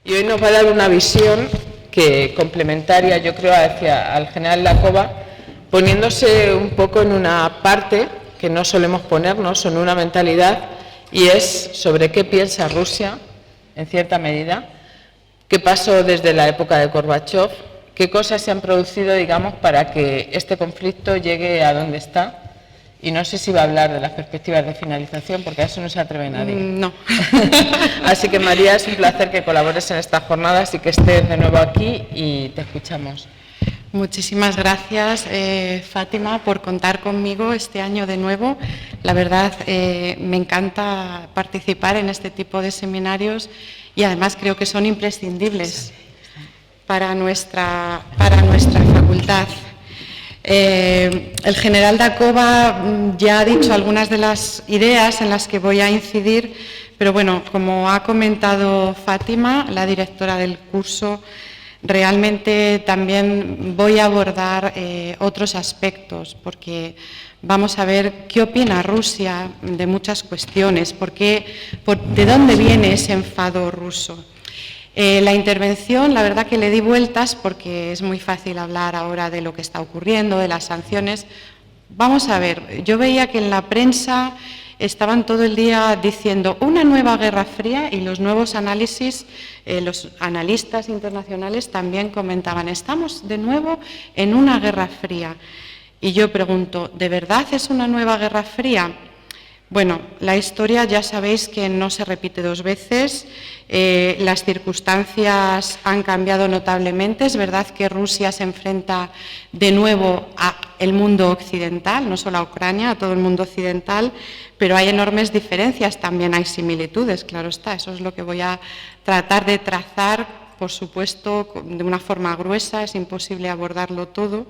Y hoy nos va a dar una visión que complementaria, yo creo, al general Lakova, poniéndose un poco en una parte que no solemos ponernos, en una mentalidad, y es sobre qué piensa Rusia, en cierta medida, qué pasó desde la época de Gorbachov, qué cosas se han producido, digamos, para que este conflicto llegue a donde está. Y no sé si va a hablar de las perspectivas de finalización, porque a eso no se atreve nadie. No. Así que, María, es un placer que colabores en estas jornadas y que estés de nuevo aquí y te escuchamos. Muchísimas gracias, Fátima, por contar conmigo este año de nuevo. La verdad, me encanta participar en este tipo de seminarios y además creo que son imprescindibles para nuestra facultad. El general Lakova ya ha dicho algunas de las ideas en las que voy a incidir, pero bueno, como ha comentado Fátima, la directora del curso, realmente también voy a abordar otros aspectos, porque vamos a ver qué opina Rusia de muchas cuestiones, de dónde viene ese enfado ruso. La intervención, la verdad que le di vueltas porque es muy fácil hablar ahora de lo que está ocurriendo, de las sanciones. Vamos a ver, yo veía que en la prensa estaban todo el día diciendo una nueva guerra fría y los nuevos análisis, los analistas internacionales también comentaban, estamos de nuevo en una guerra fría. Y yo pregunto, ¿de verdad es una nueva guerra fría? Bueno, la historia ya sabéis que no se repite dos veces, las circunstancias han cambiado notablemente, es verdad que Rusia se enfrenta de nuevo al mundo occidental, no solo a Ucrania, a todo el mundo occidental, pero hay enormes diferencias, también hay similitudes, claro está, eso es lo que voy a tratar de trazar, por supuesto, de una forma gruesa, es imposible abordarlo todo.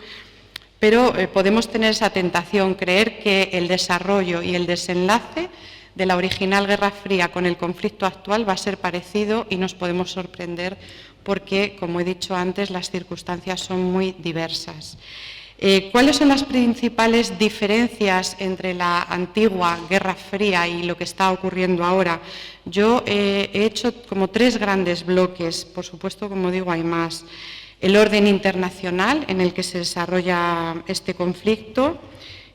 Pero podemos tener esa tentación, creer que el desarrollo y el desenlace de la original Guerra Fría con el conflicto actual va a ser parecido y nos podemos sorprender porque, como he dicho antes, las circunstancias son muy diversas. ¿Cuáles son las principales diferencias entre la antigua Guerra Fría y lo que está ocurriendo ahora? Yo he hecho como tres grandes bloques, por supuesto, como digo, hay más. El orden internacional en el que se desarrolla este conflicto,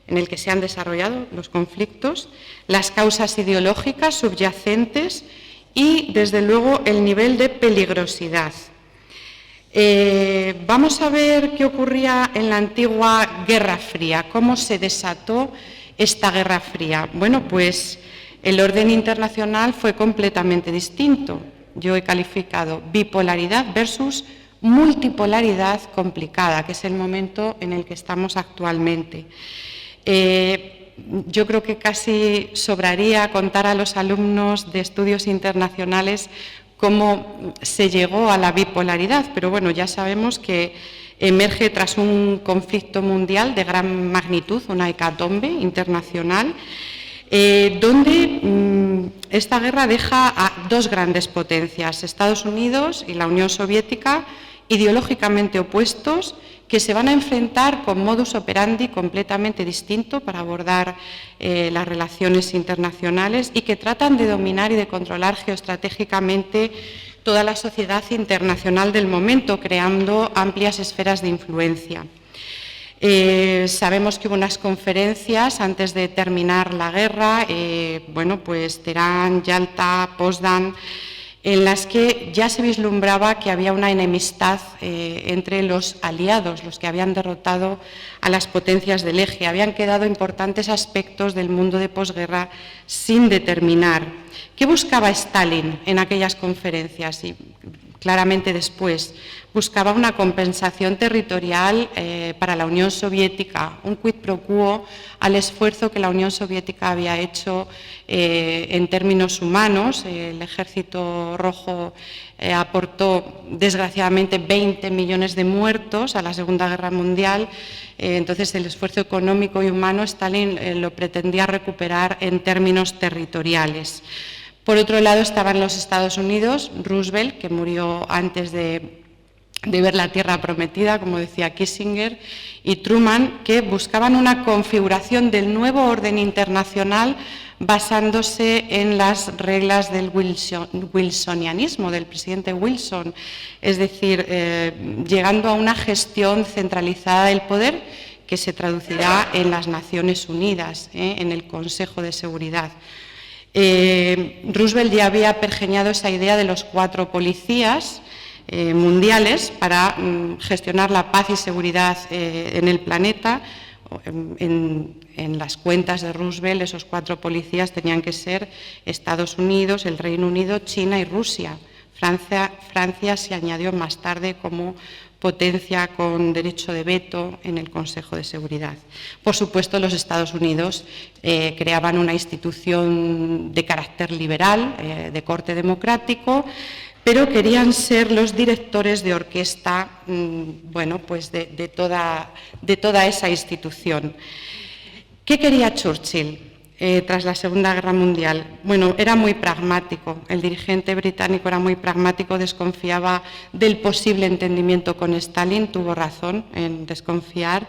en el que se han desarrollado los conflictos, las causas ideológicas subyacentes y, desde luego, el nivel de peligrosidad. Vamos a ver qué ocurría en la antigua Guerra Fría, cómo se desató esta Guerra Fría. Bueno, pues el orden internacional fue completamente distinto. Yo he calificado bipolaridad versus multipolaridad complicada, que es el momento en el que estamos actualmente. Yo creo que casi sobraría contar a los alumnos de estudios internacionales cómo se llegó a la bipolaridad, pero bueno, ya sabemos que emerge tras un conflicto mundial de gran magnitud, una hecatombe internacional, donde esta guerra deja a dos grandes potencias, Estados Unidos y la Unión Soviética, ideológicamente opuestos, que se van a enfrentar con modus operandi completamente distinto para abordar las relaciones internacionales y que tratan de dominar y de controlar geoestratégicamente toda la sociedad internacional del momento, creando amplias esferas de influencia. Sabemos que hubo unas conferencias antes de terminar la guerra, pues Teherán, Yalta, Potsdam, en las que ya se vislumbraba que había una enemistad entre los aliados, los que habían derrotado a las potencias del eje. Habían quedado importantes aspectos del mundo de posguerra sin determinar. ¿Qué buscaba Stalin en aquellas conferencias? Y claramente después, buscaba una compensación territorial para la Unión Soviética, un quid pro quo al esfuerzo que la Unión Soviética había hecho en términos humanos. El Ejército Rojo aportó, desgraciadamente, 20 millones de muertos a la Segunda Guerra Mundial. Entonces, el esfuerzo económico y humano Stalin lo pretendía recuperar en términos territoriales. Por otro lado, estaban los Estados Unidos, Roosevelt, que murió antes de de ver la tierra prometida, como decía Kissinger, y Truman, que buscaban una configuración del nuevo orden internacional basándose en las reglas del wilsonianismo, del presidente Wilson, es decir, llegando a una gestión centralizada del poder que se traducirá en las Naciones Unidas, en el Consejo de Seguridad. Roosevelt ya había pergeñado esa idea de los 4 policías mundiales para gestionar la paz y seguridad en el planeta. En las cuentas de Roosevelt, esos 4 policías tenían que ser Estados Unidos, el Reino Unido, China y Rusia. Francia se añadió más tarde como potencia con derecho de veto en el Consejo de Seguridad. Por supuesto, los Estados Unidos creaban una institución de carácter liberal, de corte democrático, pero querían ser los directores de orquesta, bueno, pues de toda esa institución. ¿Qué quería Churchill tras la Segunda Guerra Mundial? Bueno, era muy pragmático, el dirigente británico era muy pragmático, desconfiaba del posible entendimiento con Stalin, tuvo razón en desconfiar,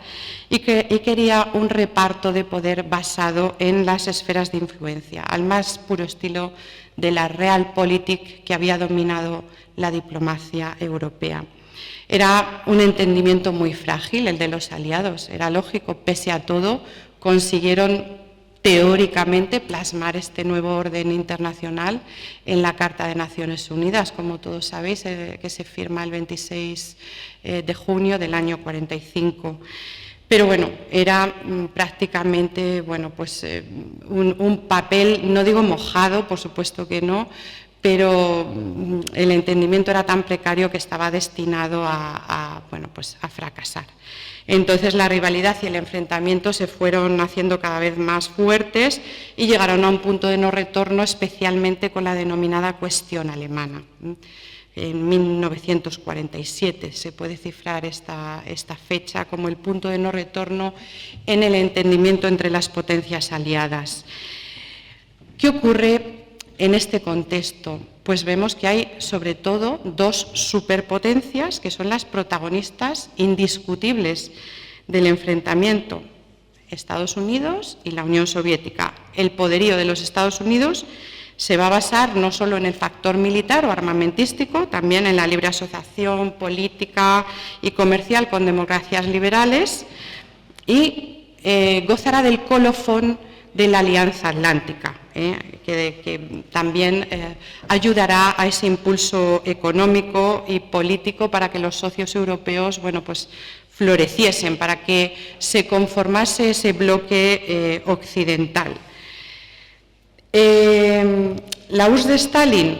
y quería un reparto de poder basado en las esferas de influencia, al más puro estilo de la Realpolitik que había dominado la diplomacia europea. Era un entendimiento muy frágil el de los aliados, era lógico, pese a todo consiguieron teóricamente plasmar este nuevo orden internacional en la Carta de Naciones Unidas, como todos sabéis, que se firma el 26 de junio del año 45. Pero bueno, era prácticamente pues, un papel, no digo mojado, por supuesto que no, pero el entendimiento era tan precario que estaba destinado pues a fracasar. Entonces la rivalidad y el enfrentamiento se fueron haciendo cada vez más fuertes y llegaron a un punto de no retorno, especialmente con la denominada cuestión alemana. En 1947 se puede cifrar esta fecha como el punto de no retorno en el entendimiento entre las potencias aliadas. ¿Qué ocurre en este contexto? Pues vemos que hay sobre todo 2 superpotencias que son las protagonistas indiscutibles del enfrentamiento, Estados Unidos y la Unión Soviética. El poderío de los Estados Unidos se va a basar no solo en el factor militar o armamentístico, también en la libre asociación política y comercial con democracias liberales, y gozará del colofón de la Alianza Atlántica, que también ayudará a ese impulso económico y político para que los socios europeos, pues floreciesen, para que se conformase ese bloque occidental. La URSS de Stalin,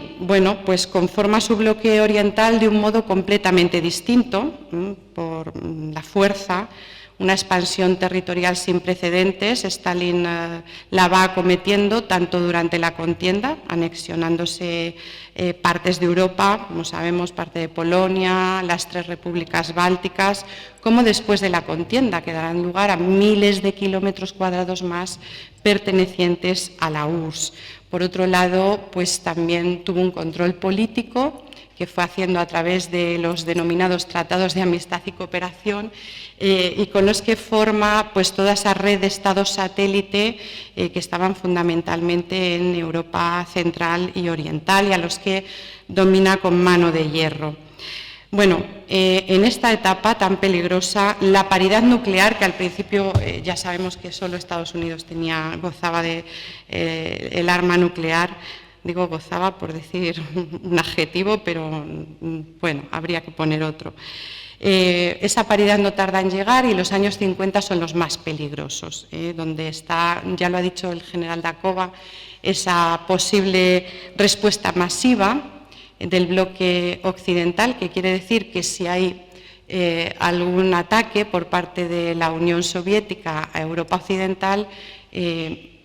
pues conforma su bloque oriental de un modo completamente distinto, por la fuerza, una expansión territorial sin precedentes. Stalin la va acometiendo tanto durante la contienda, anexionándose partes de Europa, como sabemos, parte de Polonia, las 3 repúblicas bálticas, como después de la contienda, que darán lugar a miles de kilómetros cuadrados más pertenecientes a la URSS. Por otro lado, pues también tuvo un control político que fue haciendo a través de los denominados tratados de amistad y cooperación, y con los que forma pues toda esa red de estados satélite que estaban fundamentalmente en Europa central y oriental, y a los que domina con mano de hierro. En esta etapa tan peligrosa, la paridad nuclear, que al principio ya sabemos que solo Estados Unidos gozaba de el arma nuclear, digo gozaba por decir un adjetivo, pero habría que poner otro. Esa paridad no tarda en llegar y los años 50 son los más peligrosos, donde está, ya lo ha dicho el general Dakova, esa posible respuesta masiva del bloque occidental, que quiere decir que si hay algún ataque por parte de la Unión Soviética a Europa Occidental,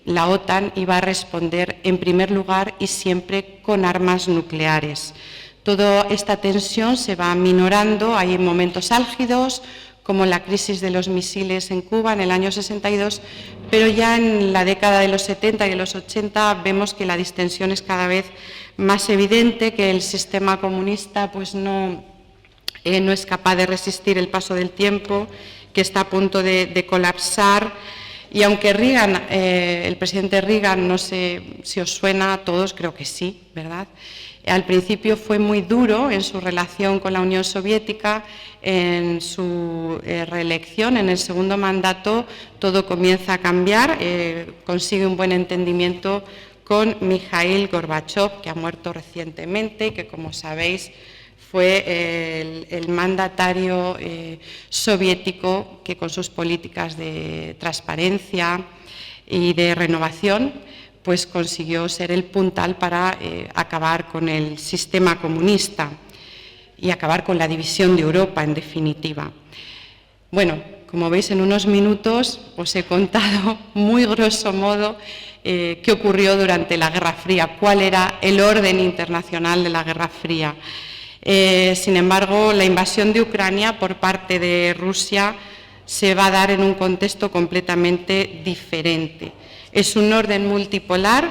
la OTAN iba a responder en primer lugar y siempre con armas nucleares. Toda esta tensión se va minorando, hay momentos álgidos, como la crisis de los misiles en Cuba en el año 62, pero ya en la década de los 70 y de los 80 vemos que la distensión es cada vez más evidente, que el sistema comunista pues no no es capaz de resistir el paso del tiempo, que está a punto de colapsar. Y aunque Reagan, el presidente Reagan, no sé si os suena a todos, creo que sí, ¿verdad? Al principio fue muy duro en su relación con la Unión Soviética, en su reelección, en el segundo mandato, todo comienza a cambiar, consigue un buen entendimiento con Mikhail Gorbachev, que ha muerto recientemente y que, como sabéis, fue el mandatario soviético que, con sus políticas de transparencia y de renovación, pues consiguió ser el puntal para acabar con el sistema comunista y acabar con la división de Europa, en definitiva. Bueno, como veis, en unos minutos os he contado muy grosso modo qué ocurrió durante la Guerra Fría, cuál era el orden internacional de la Guerra Fría. Sin embargo, la invasión de Ucrania por parte de Rusia se va a dar en un contexto completamente diferente. Es un orden multipolar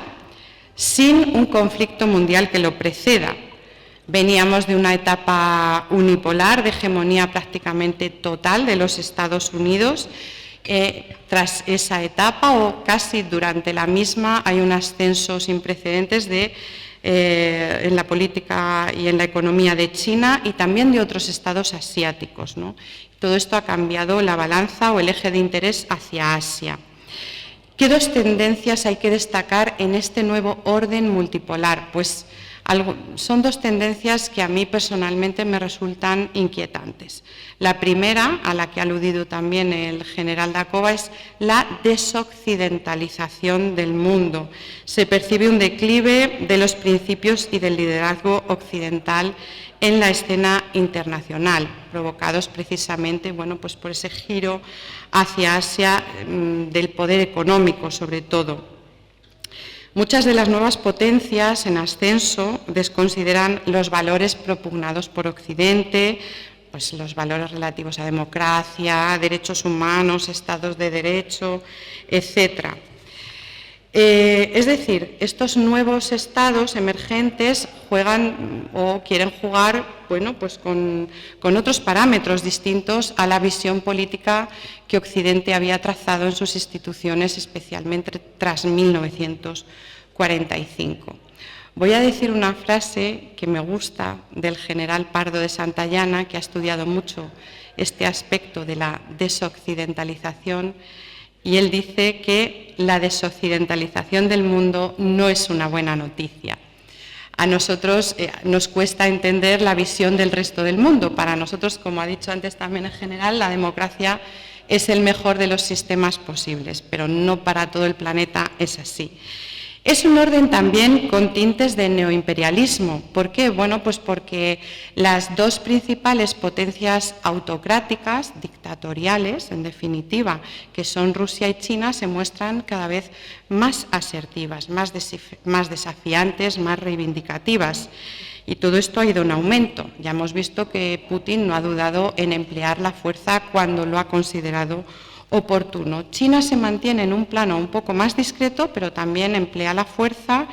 sin un conflicto mundial que lo preceda. Veníamos de una etapa unipolar de hegemonía prácticamente total de los Estados Unidos. Tras esa etapa, o casi durante la misma, hay un ascenso sin precedentes en la política y en la economía de China y también de otros estados asiáticos, ¿no? Todo esto ha cambiado la balanza o el eje de interés hacia Asia. ¿Qué dos tendencias hay que destacar en este nuevo orden multipolar? Pues son dos tendencias que a mí personalmente me resultan inquietantes. La primera, a la que ha aludido también el general da Cova, es la desoccidentalización del mundo. Se percibe un declive de los principios y del liderazgo occidental en la escena internacional, provocados precisamente, bueno, pues por ese giro hacia Asia del poder económico, sobre todo. Muchas de las nuevas potencias en ascenso desconsideran los valores propugnados por Occidente, pues los valores relativos a democracia, derechos humanos, estados de derecho, etcétera. Es decir, estos nuevos estados emergentes juegan o quieren jugar, bueno, pues con otros parámetros distintos a la visión política que Occidente había trazado en sus instituciones, especialmente tras 1945. Voy a decir una frase que me gusta del general Pardo de Santayana, que ha estudiado mucho este aspecto de la desoccidentalización, y él dice que la desoccidentalización del mundo no es una buena noticia. A nosotros nos cuesta entender la visión del resto del mundo. Para nosotros, como ha dicho antes también en general, la democracia es el mejor de los sistemas posibles, pero no para todo el planeta es así. Es un orden también con tintes de neoimperialismo. ¿Por qué? Bueno, pues porque las dos principales potencias autocráticas, dictatoriales, en definitiva, que son Rusia y China, se muestran cada vez más asertivas, más desafiantes, más reivindicativas. Y todo esto ha ido en aumento. Ya hemos visto que Putin no ha dudado en emplear la fuerza cuando lo ha considerado oportuno. China se mantiene en un plano un poco más discreto, pero también emplea la fuerza,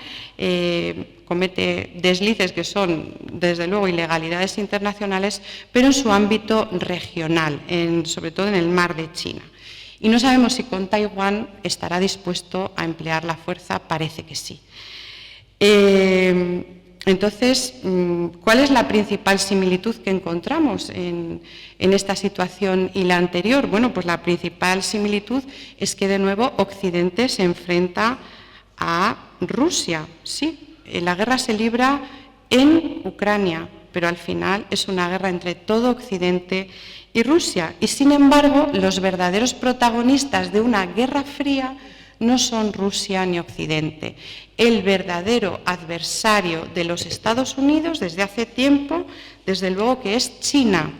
comete deslices que son, desde luego, ilegalidades internacionales, pero en su ámbito regional, sobre todo en el mar de China. Y no sabemos si con Taiwán estará dispuesto a emplear la fuerza, parece que sí. Entonces, ¿cuál es la principal similitud que encontramos en esta situación y la anterior? Bueno, pues la principal similitud es que, de nuevo, Occidente se enfrenta a Rusia. Sí, la guerra se libra en Ucrania, pero al final es una guerra entre todo Occidente y Rusia. Y, sin embargo, los verdaderos protagonistas de una guerra fría no son Rusia ni Occidente. El verdadero adversario de los Estados Unidos desde hace tiempo, desde luego que es China,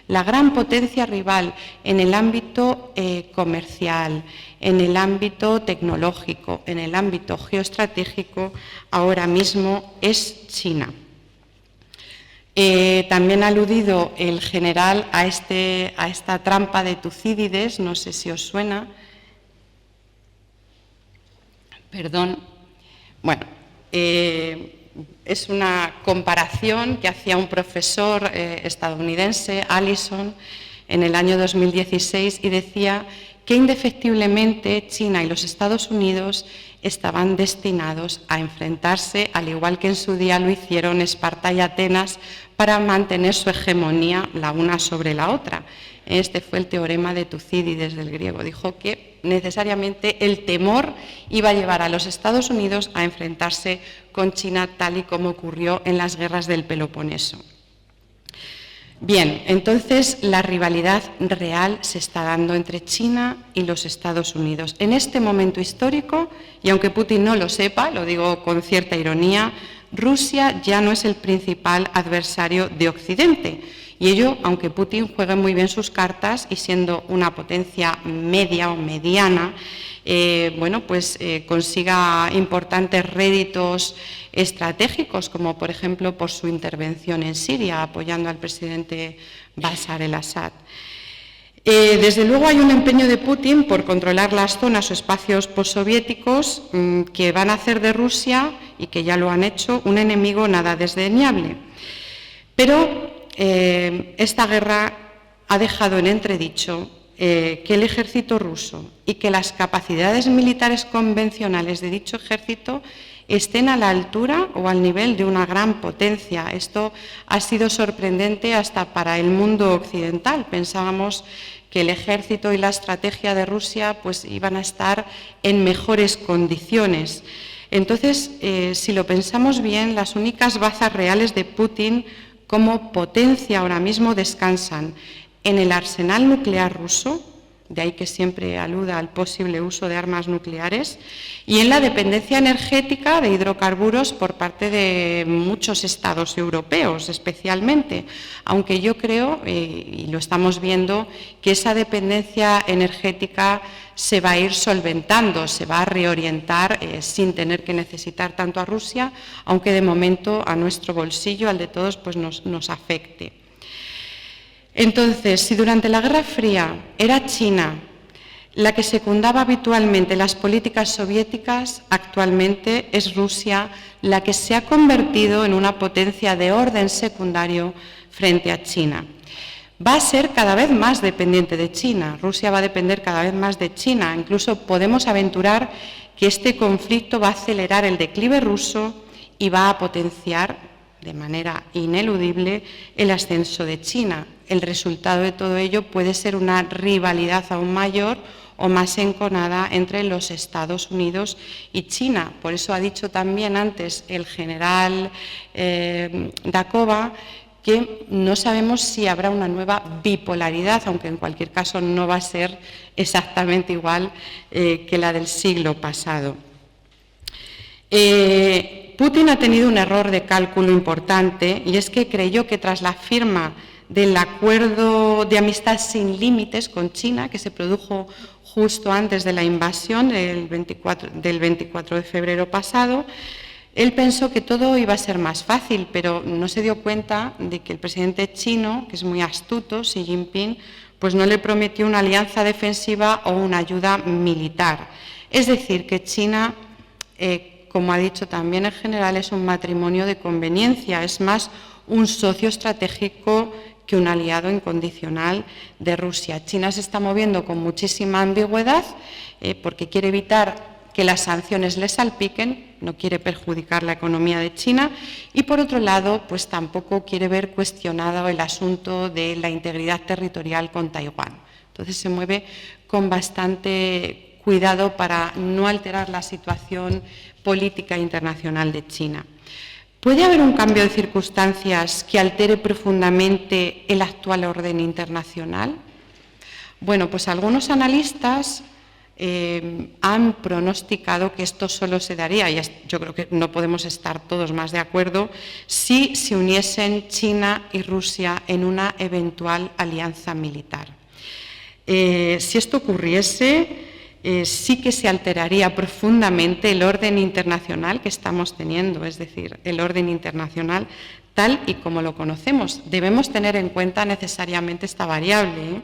la gran potencia rival en el ámbito comercial, en el ámbito tecnológico, en el ámbito geoestratégico, ahora mismo es China. También ha aludido el general a esta trampa de Tucídides, no sé si os suena. Perdón. Bueno, es una comparación que hacía un profesor estadounidense, Allison, en el año 2016, y decía que indefectiblemente China y los Estados Unidos estaban destinados a enfrentarse, al igual que en su día lo hicieron Esparta y Atenas, para mantener su hegemonía la una sobre la otra. Este fue el teorema de Tucídides del griego. Dijo que necesariamente el temor iba a llevar a los Estados Unidos a enfrentarse con China, tal y como ocurrió en las guerras del Peloponeso. Bien, entonces la rivalidad real se está dando entre China y los Estados Unidos. En este momento histórico, y aunque Putin no lo sepa, lo digo con cierta ironía, Rusia ya no es el principal adversario de Occidente. Y ello, aunque Putin juegue muy bien sus cartas y siendo una potencia media o mediana, consiga importantes réditos estratégicos, como por ejemplo por su intervención en Siria, apoyando al presidente Bashar el-Assad. Desde luego hay un empeño de Putin por controlar las zonas o espacios postsoviéticos que van a hacer de Rusia, y que ya lo han hecho, un enemigo nada desdeñable. Pero esta guerra ha dejado en entredicho que el ejército ruso y que las capacidades militares convencionales de dicho ejército estén a la altura o al nivel de una gran potencia. Esto ha sido sorprendente hasta para el mundo occidental. Pensábamos que el ejército y la estrategia de Rusia pues, iban a estar en mejores condiciones. Entonces, si lo pensamos bien, las únicas bazas reales de Putin como potencia ahora mismo descansan en el arsenal nuclear ruso, de ahí que siempre aluda al posible uso de armas nucleares, y en la dependencia energética de hidrocarburos por parte de muchos estados europeos, especialmente, aunque yo creo, y lo estamos viendo, que esa dependencia energética se va a ir solventando, se va a reorientar sin tener que necesitar tanto a Rusia, aunque de momento a nuestro bolsillo, al de todos, pues nos afecte. Entonces, si durante la Guerra Fría era China la que secundaba habitualmente las políticas soviéticas, actualmente es Rusia la que se ha convertido en una potencia de orden secundario frente a China. Va a ser cada vez más dependiente de China, Rusia va a depender cada vez más de China, incluso podemos aventurar que este conflicto va a acelerar el declive ruso y va a potenciar de manera ineludible el ascenso de China. El resultado de todo ello puede ser una rivalidad aún mayor o más enconada entre los Estados Unidos y China. Por eso ha dicho también antes el general Dakova que no sabemos si habrá una nueva bipolaridad, aunque en cualquier caso no va a ser exactamente igual que la del siglo pasado. Putin ha tenido un error de cálculo importante, y es que creyó que tras la firma del acuerdo de amistad sin límites con China, que se produjo justo antes de la invasión del 24 de febrero pasado, él pensó que todo iba a ser más fácil, pero no se dio cuenta de que el presidente chino, que es muy astuto, Xi Jinping, pues no le prometió una alianza defensiva o una ayuda militar. Es decir, que China, como ha dicho también el general, es un matrimonio de conveniencia, es más un socio estratégico que un aliado incondicional de Rusia. China se está moviendo con muchísima ambigüedad porque quiere evitar que las sanciones le salpiquen, no quiere perjudicar la economía de China y, por otro lado, pues tampoco quiere ver cuestionado el asunto de la integridad territorial con Taiwán. Entonces se mueve con bastante cuidado para no alterar la situación política internacional de China. ¿Puede haber un cambio de circunstancias que altere profundamente el actual orden internacional? Bueno, pues algunos analistas han pronosticado que esto solo se daría, y yo creo que no podemos estar todos más de acuerdo, si se uniesen China y Rusia en una eventual alianza militar. Si esto ocurriese, sí que se alteraría profundamente el orden internacional que estamos teniendo, es decir, el orden internacional tal y como lo conocemos. Debemos tener en cuenta necesariamente esta variable, ¿eh?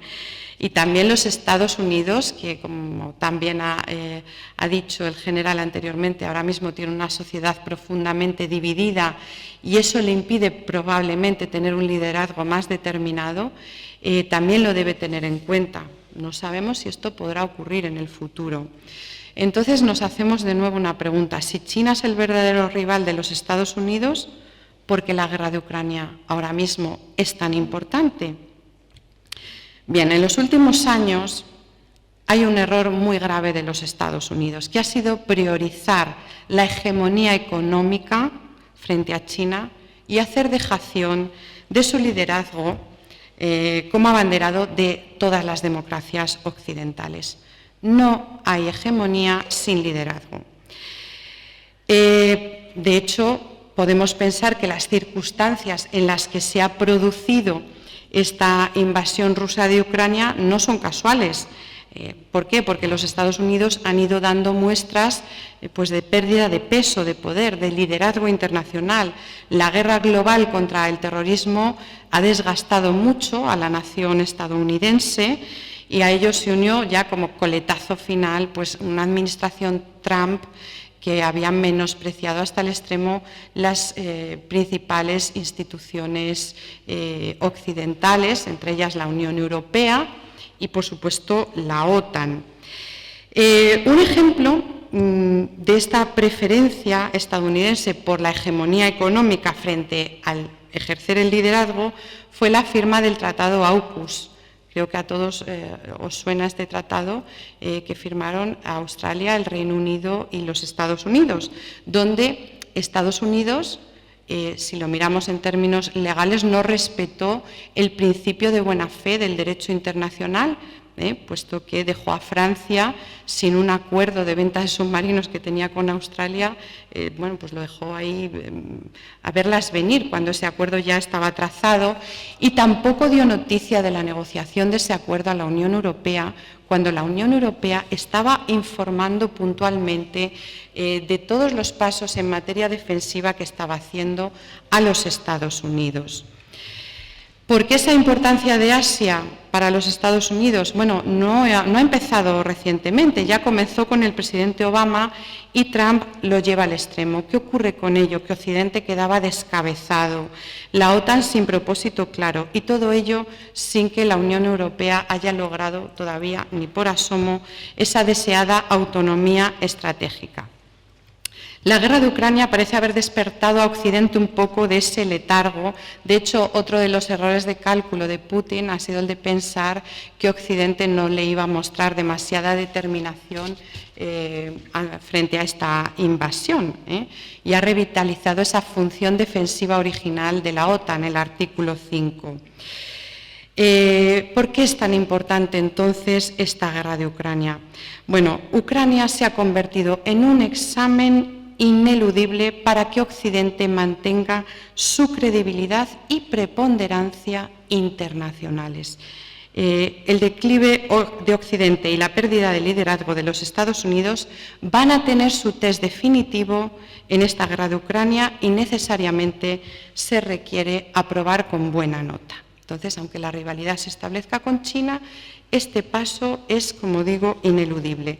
Y también los Estados Unidos, que como también ha dicho el general anteriormente, ahora mismo tiene una sociedad profundamente dividida y eso le impide probablemente tener un liderazgo más determinado, también lo debe tener en cuenta. No sabemos si esto podrá ocurrir en el futuro. Entonces nos hacemos de nuevo una pregunta. Si China es el verdadero rival de los Estados Unidos, ¿por qué la guerra de Ucrania ahora mismo es tan importante? Bien, en los últimos años hay un error muy grave de los Estados Unidos, que ha sido priorizar la hegemonía económica frente a China y hacer dejación de su liderazgo como abanderado de todas las democracias occidentales. No hay hegemonía sin liderazgo. De hecho, podemos pensar que las circunstancias en las que se ha producido esta invasión rusa de Ucrania no son casuales. ¿Por qué? Porque los Estados Unidos han ido dando muestras pues de pérdida de peso, de poder, de liderazgo internacional. La guerra global contra el terrorismo ha desgastado mucho a la nación estadounidense y a ello se unió ya como coletazo final pues una administración Trump que había menospreciado hasta el extremo las principales instituciones occidentales, entre ellas la Unión Europea y, por supuesto, la OTAN. Un ejemplo de esta preferencia estadounidense por la hegemonía económica frente al ejercer el liderazgo fue la firma del Tratado AUKUS. Creo que a todos os suena este tratado que firmaron Australia, el Reino Unido y los Estados Unidos, donde Estados Unidos, si lo miramos en términos legales, no respetó el principio de buena fe del derecho internacional, puesto que dejó a Francia sin un acuerdo de venta de submarinos que tenía con Australia, bueno, pues lo dejó ahí a verlas venir cuando ese acuerdo ya estaba trazado, y tampoco dio noticia de la negociación de ese acuerdo a la Unión Europea, cuando la Unión Europea estaba informando puntualmente de todos los pasos en materia defensiva que estaba haciendo a los Estados Unidos. ¿Por qué esa importancia de Asia para los Estados Unidos? Bueno, no ha empezado recientemente, ya comenzó con el presidente Obama y Trump lo lleva al extremo. ¿Qué ocurre con ello? Que Occidente quedaba descabezado, la OTAN sin propósito claro y todo ello sin que la Unión Europea haya logrado todavía ni por asomo esa deseada autonomía estratégica. La guerra de Ucrania parece haber despertado a Occidente un poco de ese letargo. De hecho, otro de los errores de cálculo de Putin ha sido el de pensar que Occidente no le iba a mostrar demasiada determinación frente a esta invasión, y ha revitalizado esa función defensiva original de la OTAN, el artículo 5. ¿Por qué es tan importante entonces esta guerra de Ucrania? Bueno, Ucrania se ha convertido en un examen ineludible para que Occidente mantenga su credibilidad y preponderancia internacionales. El declive de Occidente y la pérdida de liderazgo de los Estados Unidos van a tener su test definitivo en esta guerra de Ucrania y necesariamente se requiere aprobar con buena nota. Entonces, aunque la rivalidad se establezca con China, este paso es, como digo, ineludible.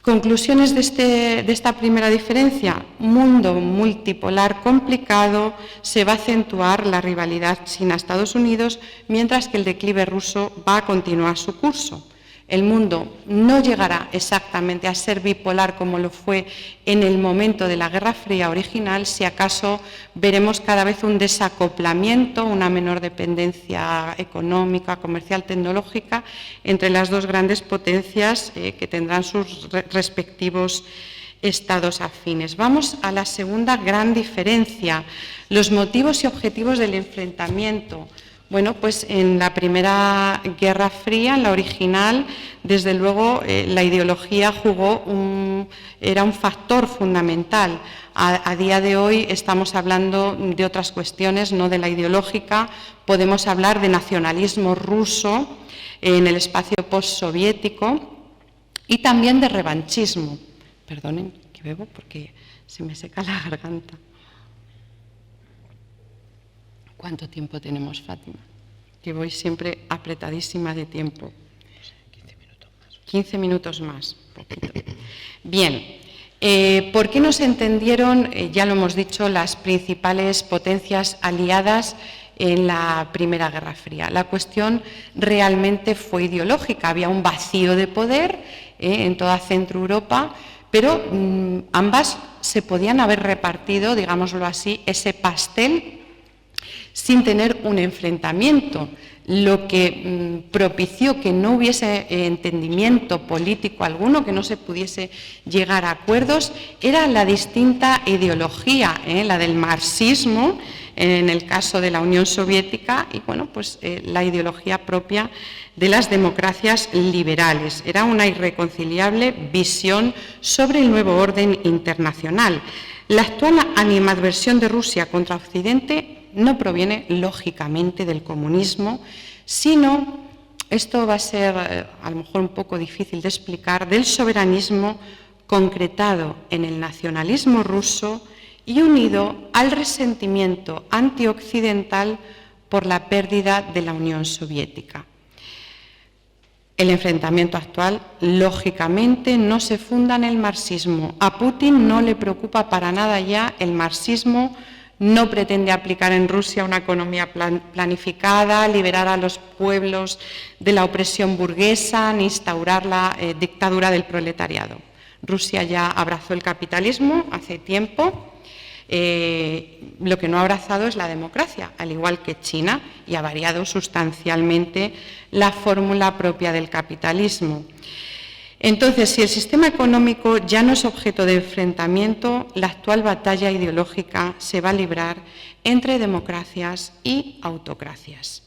Conclusiones de esta primera diferencia: mundo multipolar complicado, se va a acentuar la rivalidad China-Estados Unidos, mientras que el declive ruso va a continuar su curso. El mundo no llegará exactamente a ser bipolar como lo fue en el momento de la Guerra Fría original, si acaso veremos cada vez un desacoplamiento, una menor dependencia económica, comercial, tecnológica entre las dos grandes potencias que tendrán sus respectivos estados afines. Vamos a la segunda gran diferencia, los motivos y objetivos del enfrentamiento. Bueno, pues en la primera Guerra Fría, en la original, desde luego la ideología era un factor fundamental. A día de hoy estamos hablando de otras cuestiones, no de la ideológica. Podemos hablar de nacionalismo ruso en el espacio postsoviético y también de revanchismo. Perdonen que bebo porque se me seca la garganta. ¿Cuánto tiempo tenemos, Fátima? Que voy siempre apretadísima de tiempo. 15 minutos más. Poquito. Bien. ¿Por qué no se entendieron, ya lo hemos dicho, las principales potencias aliadas en la Primera Guerra Fría? La cuestión realmente fue ideológica. Había un vacío de poder en toda Centro Europa, pero ambas se podían haber repartido, digámoslo así, ese pastel sin tener un enfrentamiento, lo que propició que no hubiese entendimiento político alguno, que no se pudiese llegar a acuerdos, era la distinta ideología, la del marxismo, en el caso de la Unión Soviética, y bueno, pues la ideología propia de las democracias liberales. Era una irreconciliable visión sobre el nuevo orden internacional. La actual animadversión de Rusia contra Occidente no proviene, lógicamente, del comunismo, sino, esto va a ser a lo mejor un poco difícil de explicar, del soberanismo concretado en el nacionalismo ruso y unido al resentimiento antioccidental por la pérdida de la Unión Soviética. El enfrentamiento actual, lógicamente, no se funda en el marxismo. A Putin no le preocupa para nada ya el marxismo. No pretende aplicar en Rusia una economía planificada, liberar a los pueblos de la opresión burguesa, ni instaurar la dictadura del proletariado. Rusia ya abrazó el capitalismo hace tiempo. Lo que no ha abrazado es la democracia, al igual que China, y ha variado sustancialmente la fórmula propia del capitalismo. Entonces, si el sistema económico ya no es objeto de enfrentamiento, la actual batalla ideológica se va a librar entre democracias y autocracias.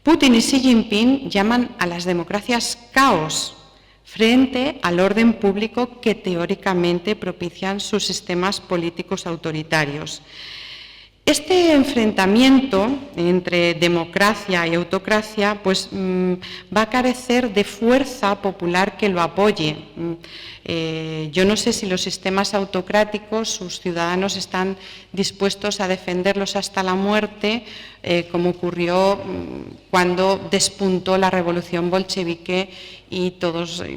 Putin y Xi Jinping llaman a las democracias caos frente al orden público que teóricamente propician sus sistemas políticos autoritarios. Este enfrentamiento entre democracia y autocracia pues, va a carecer de fuerza popular que lo apoye. Yo no sé si los sistemas autocráticos, sus ciudadanos están dispuestos a defenderlos hasta la muerte, como ocurrió cuando despuntó la revolución bolchevique y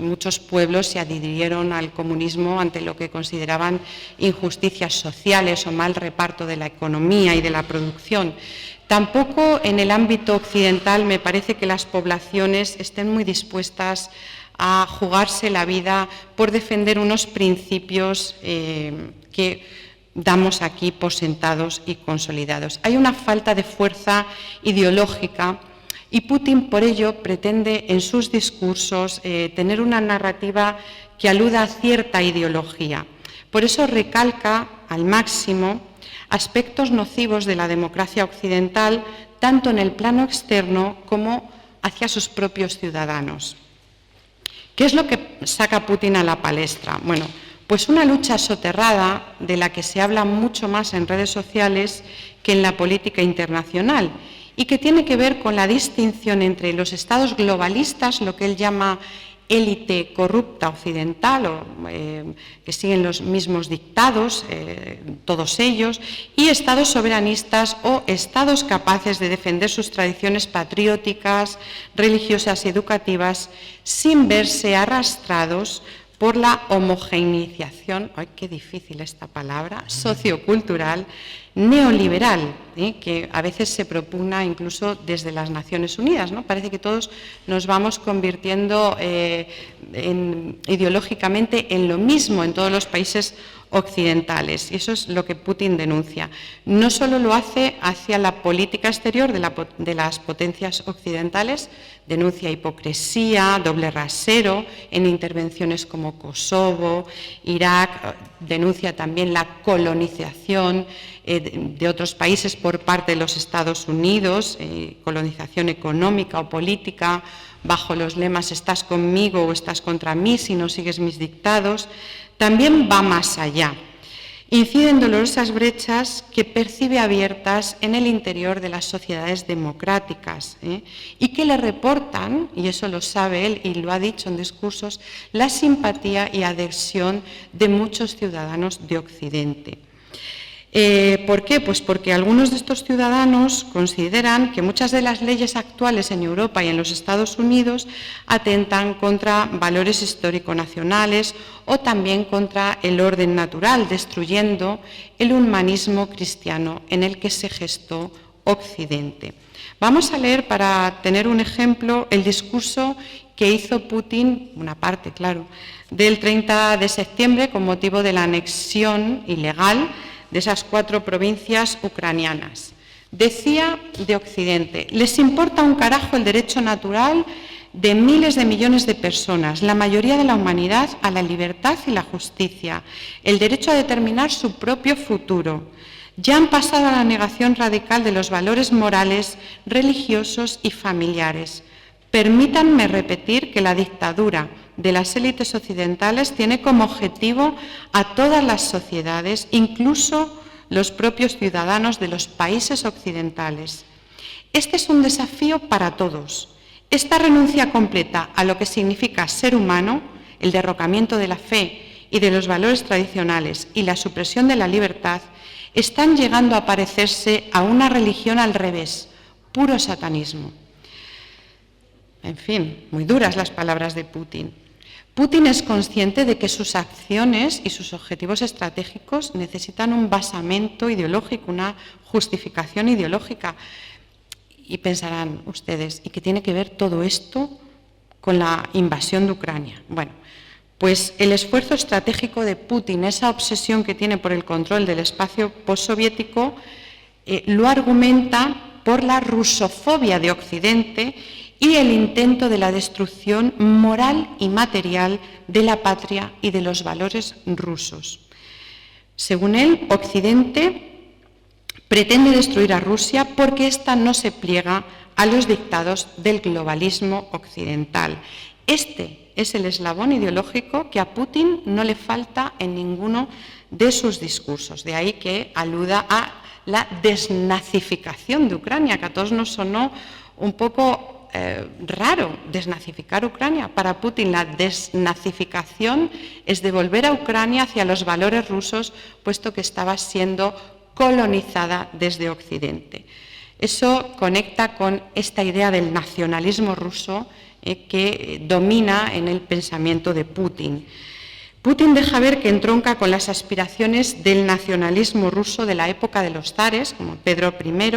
muchos pueblos se adhirieron al comunismo ante lo que consideraban injusticias sociales o mal reparto de la economía y de la producción. Tampoco en el ámbito occidental me parece que las poblaciones estén muy dispuestas a jugarse la vida por defender unos principios que damos aquí por sentados y consolidados. Hay una falta de fuerza ideológica y Putin, por ello, pretende en sus discursos tener una narrativa que aluda a cierta ideología. Por eso recalca al máximo aspectos nocivos de la democracia occidental, tanto en el plano externo como hacia sus propios ciudadanos. ¿Qué es lo que saca Putin a la palestra? Bueno, pues una lucha soterrada de la que se habla mucho más en redes sociales que en la política internacional, y que tiene que ver con la distinción entre los estados globalistas, lo que él llama élite corrupta occidental, que siguen los mismos dictados, todos ellos, y estados soberanistas o estados capaces de defender sus tradiciones patrióticas, religiosas y educativas, sin verse arrastrados por la homogeneización, ¡ay, qué difícil esta palabra!, sociocultural, neoliberal, que a veces se propugna incluso desde las Naciones Unidas, ¿no? Parece que todos nos vamos convirtiendo ideológicamente en lo mismo en todos los países occidentales, y eso es lo que Putin denuncia. No solo lo hace hacia la política exterior de las potencias occidentales, denuncia hipocresía, doble rasero en intervenciones como Kosovo, Irak, denuncia también la colonización de otros países por parte de los Estados Unidos, colonización económica o política, bajo los lemas estás conmigo o estás contra mí si no sigues mis dictados. También va más allá. Incide en dolorosas brechas que percibe abiertas en el interior de las sociedades democráticas y que le reportan, y eso lo sabe él y lo ha dicho en discursos, la simpatía y adhesión de muchos ciudadanos de Occidente. ¿Por qué? Pues porque algunos de estos ciudadanos consideran que muchas de las leyes actuales en Europa y en los Estados Unidos atentan contra valores histórico-nacionales o también contra el orden natural, destruyendo el humanismo cristiano en el que se gestó Occidente. Vamos a leer, para tener un ejemplo, el discurso que hizo Putin, una parte, claro, del 30 de septiembre con motivo de la anexión ilegal de esas 4 provincias ucranianas. Decía de Occidente: les importa un carajo el derecho natural de miles de millones de personas, la mayoría de la humanidad, a la libertad y la justicia, el derecho a determinar su propio futuro. Ya han pasado a la negación radical de los valores morales, religiosos y familiares. Permítanme repetir que la dictadura de las élites occidentales tiene como objetivo a todas las sociedades, incluso los propios ciudadanos de los países occidentales. Este es un desafío para todos. Esta renuncia completa a lo que significa ser humano, el derrocamiento de la fe y de los valores tradicionales y la supresión de la libertad, están llegando a parecerse a una religión al revés, puro satanismo. En fin, muy duras las palabras de Putin. Putin es consciente de que sus acciones y sus objetivos estratégicos necesitan un basamento ideológico, una justificación ideológica. Y pensarán ustedes, ¿y qué tiene que ver todo esto con la invasión de Ucrania? Bueno, pues el esfuerzo estratégico de Putin, esa obsesión que tiene por el control del espacio postsoviético, lo argumenta por la rusofobia de Occidente y el intento de la destrucción moral y material de la patria y de los valores rusos. Según él, Occidente pretende destruir a Rusia porque ésta no se pliega a los dictados del globalismo occidental. Este es el eslabón ideológico que a Putin no le falta en ninguno de sus discursos. De ahí que aluda a la desnazificación de Ucrania, que a todos nos sonó un poco raro desnazificar Ucrania. Para Putin la desnazificación es devolver a Ucrania hacia los valores rusos, puesto que estaba siendo colonizada desde Occidente. Eso conecta con esta idea del nacionalismo ruso que domina en el pensamiento de Putin. Putin deja ver que entronca con las aspiraciones del nacionalismo ruso de la época de los zares, como Pedro I,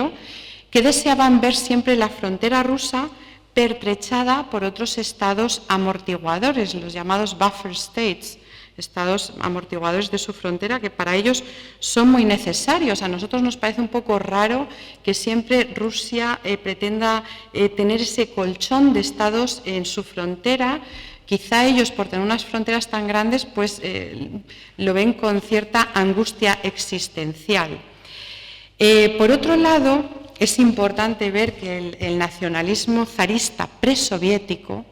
que deseaban ver siempre la frontera rusa pertrechada por otros estados amortiguadores, los llamados buffer states, estados amortiguadores de su frontera, que para ellos son muy necesarios. A nosotros nos parece un poco raro que siempre Rusia pretenda tener ese colchón de estados en su frontera. Quizá ellos, por tener unas fronteras tan grandes, pues lo ven con cierta angustia existencial. Por otro lado, es importante ver que el nacionalismo zarista presoviético,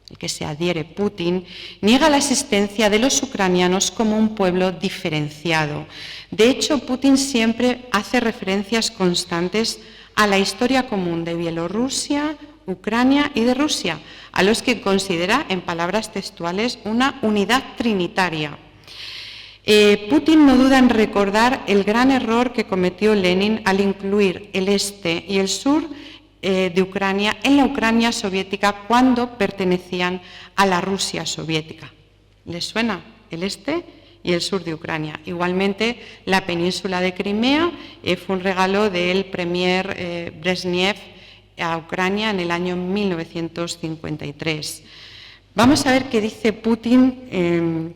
el que se adhiere Putin, niega la existencia de los ucranianos como un pueblo diferenciado. De hecho, Putin siempre hace referencias constantes a la historia común de Bielorrusia, Ucrania y de Rusia, a los que considera, en palabras textuales, una unidad trinitaria. Putin no duda en recordar el gran error que cometió Lenin al incluir el este y el sur de Ucrania en la Ucrania soviética cuando pertenecían a la Rusia soviética. ¿Les suena? El este y el sur de Ucrania. Igualmente, la península de Crimea fue un regalo del premier Brezhnev a Ucrania en el año 1953. Vamos a ver qué dice Putin